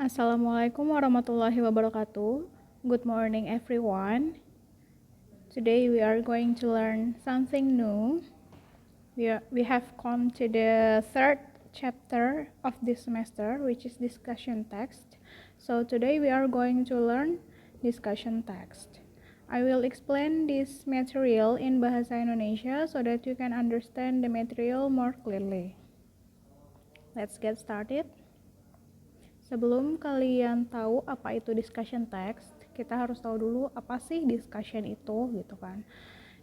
Assalamualaikum warahmatullahi wabarakatuh. Good morning, everyone. Today we are going to learn something new. We have come to the third chapter of this semester, which is discussion text. So today we are going to learn discussion text. I will explain this material in Bahasa Indonesia so that you can understand the material more clearly. Let's get started. Sebelum kalian tahu apa itu discussion text, kita harus tahu dulu apa sih discussion itu gitu kan.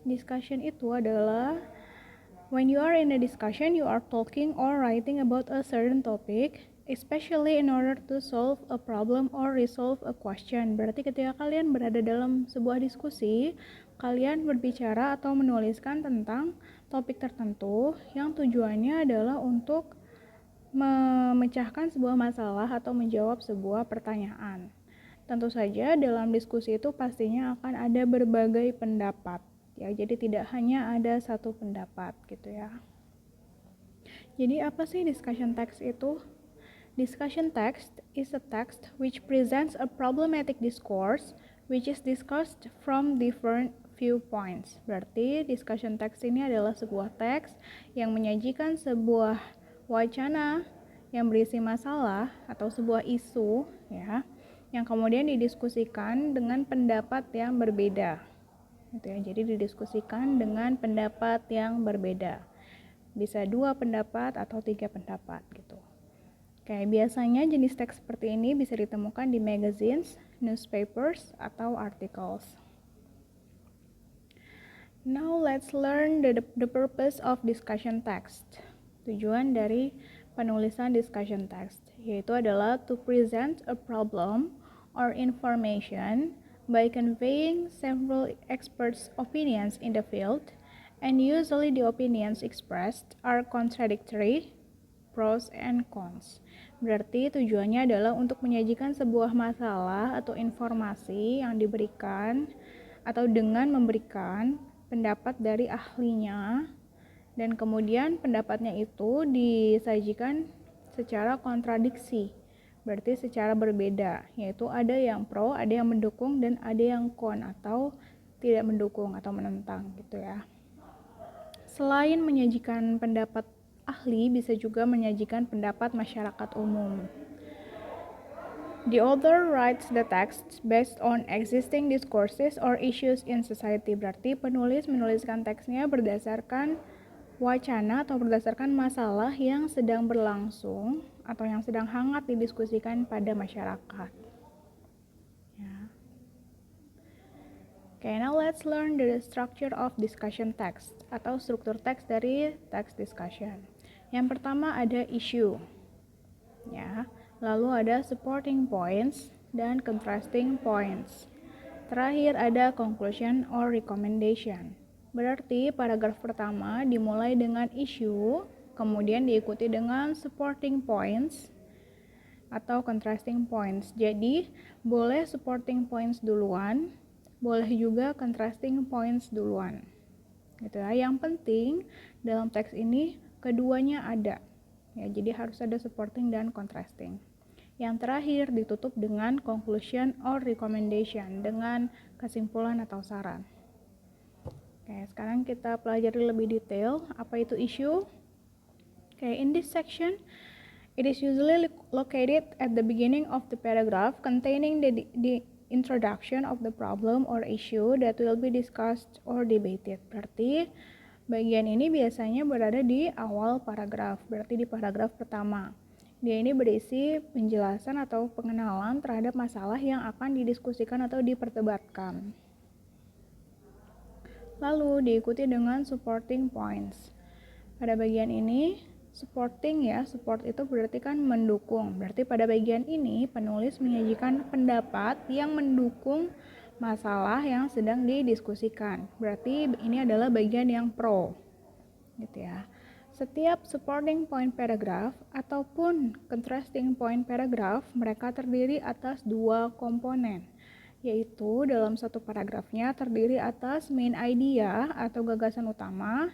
Discussion itu adalah when you are in a discussion, you are talking or writing about a certain topic, especially in order to solve a problem or resolve a question. Berarti ketika kalian berada dalam sebuah diskusi, kalian berbicara atau menuliskan tentang topik tertentu yang tujuannya adalah untuk memecahkan sebuah masalah atau menjawab sebuah pertanyaan. Tentu saja dalam diskusi itu pastinya akan ada berbagai pendapat ya, jadi tidak hanya ada satu pendapat gitu ya. Jadi apa sih discussion text itu? Discussion text is a text which presents a problematic discourse which is discussed from different viewpoints. Berarti discussion text ini adalah sebuah teks yang menyajikan sebuah wacana yang berisi masalah atau sebuah isu ya, yang kemudian didiskusikan dengan pendapat yang berbeda. Gitu ya. Jadi didiskusikan dengan pendapat yang berbeda. Bisa 2 pendapat atau 3 pendapat gitu. Kayak biasanya jenis teks seperti ini bisa ditemukan di magazines, newspapers, atau articles. Now let's learn the purpose of discussion text. Tujuan dari penulisan discussion text yaitu adalah to present a problem or information by conveying several experts' opinions in the field, and usually the opinions expressed are contradictory, pros and cons. Berarti tujuannya adalah untuk menyajikan sebuah masalah atau informasi yang diberikan atau dengan memberikan pendapat dari ahlinya, dan kemudian pendapatnya itu disajikan secara kontradiksi, berarti secara berbeda, yaitu ada yang pro, ada yang mendukung, dan ada yang kon atau tidak mendukung atau menentang gitu ya. Selain menyajikan pendapat ahli, bisa juga menyajikan pendapat masyarakat umum. The author writes the text based on existing discourses or issues in society. Berarti penulis menuliskan teksnya berdasarkan wacana atau berdasarkan masalah yang sedang berlangsung atau yang sedang hangat didiskusikan pada masyarakat. Ya. Okay, now let's learn the structure of discussion text atau struktur teks dari text discussion. Yang pertama ada issue, ya. Lalu ada supporting points dan contrasting points. Terakhir ada conclusion or recommendation. Berarti paragraf pertama dimulai dengan issue, kemudian diikuti dengan supporting points atau contrasting points. Jadi boleh supporting points duluan, boleh juga contrasting points duluan. Gitu ya. Yang penting dalam teks ini keduanya ada. Ya, jadi harus ada supporting dan contrasting. Yang terakhir ditutup dengan conclusion or recommendation, dengan kesimpulan atau saran. Oke, sekarang kita pelajari lebih detail apa itu issue. Oke, in this section, it is usually located at the beginning of the paragraph containing the introduction of the problem or issue that will be discussed or debated. Berarti bagian ini biasanya berada di awal paragraf, berarti di paragraf pertama. Dia ini berisi penjelasan atau pengenalan terhadap masalah yang akan didiskusikan atau diperdebatkan. Lalu diikuti dengan supporting points. Pada bagian ini, supporting ya, support itu berarti kan mendukung. Berarti pada bagian ini penulis menyajikan pendapat yang mendukung masalah yang sedang didiskusikan. Berarti ini adalah bagian yang pro. Gitu ya. Setiap supporting point paragraph ataupun contrasting point paragraph, mereka terdiri atas 2 komponen, yaitu dalam satu paragrafnya terdiri atas main idea atau gagasan utama,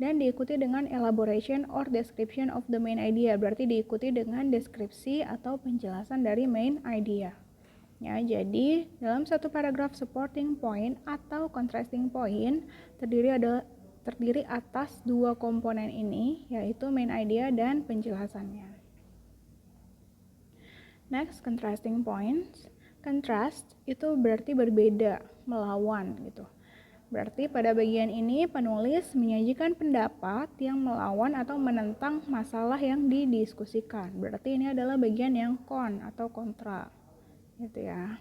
dan diikuti dengan elaboration or description of the main idea, berarti diikuti dengan deskripsi atau penjelasan dari main idea. Ya, jadi dalam satu paragraf supporting point atau contrasting point terdiri atas dua komponen ini, yaitu main idea dan penjelasannya. Next, contrasting points. Contrast itu berarti berbeda, melawan gitu. Berarti pada bagian ini penulis menyajikan pendapat yang melawan atau menentang masalah yang didiskusikan. Berarti ini adalah bagian yang con atau kontra. Gitu ya.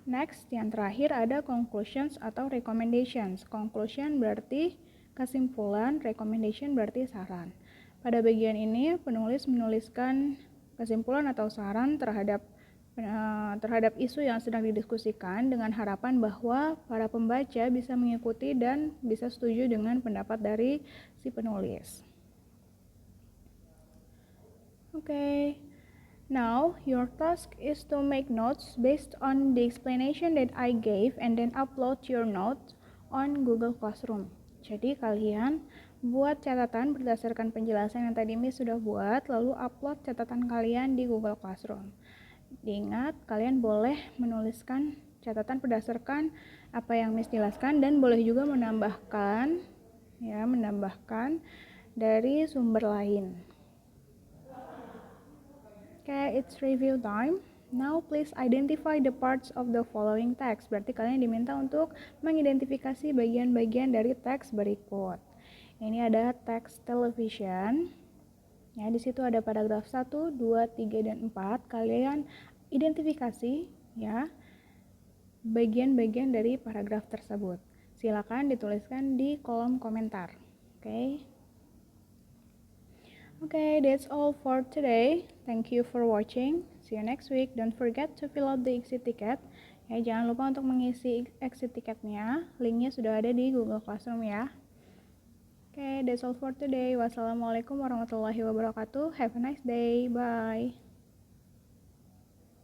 Next, yang terakhir ada conclusions atau recommendations. Conclusion berarti kesimpulan, recommendation berarti saran. Pada bagian ini penulis menuliskan kesimpulan atau saran terhadap isu yang sedang didiskusikan dengan harapan bahwa para pembaca bisa mengikuti dan bisa setuju dengan pendapat dari si penulis. Okay. Now, your task is to make notes based on the explanation that I gave and then upload your notes on Google Classroom. Jadi kalian buat catatan berdasarkan penjelasan yang tadi Miss sudah buat, lalu upload catatan kalian di Google Classroom. Diingat, kalian boleh menuliskan catatan berdasarkan apa yang Miss jelaskan dan boleh juga menambahkan dari sumber lain. Okay, it's review time. Now please identify the parts of the following text. Berarti kalian diminta untuk mengidentifikasi bagian-bagian dari teks berikut. Ini ada teks television. Ya, di situ ada paragraf 1, 2, 3, dan 4. Kalian identifikasi ya bagian-bagian dari paragraf tersebut. Silakan dituliskan di kolom komentar. Okay, that's all for today. Thank you for watching. See you next week. Don't forget to fill out the exit ticket. Ya, jangan lupa untuk mengisi exit ticketnya. Linknya sudah ada di Google Classroom ya. Okay, that's all for today. Wassalamualaikum warahmatullahi wabarakatuh. Have a nice day. Bye.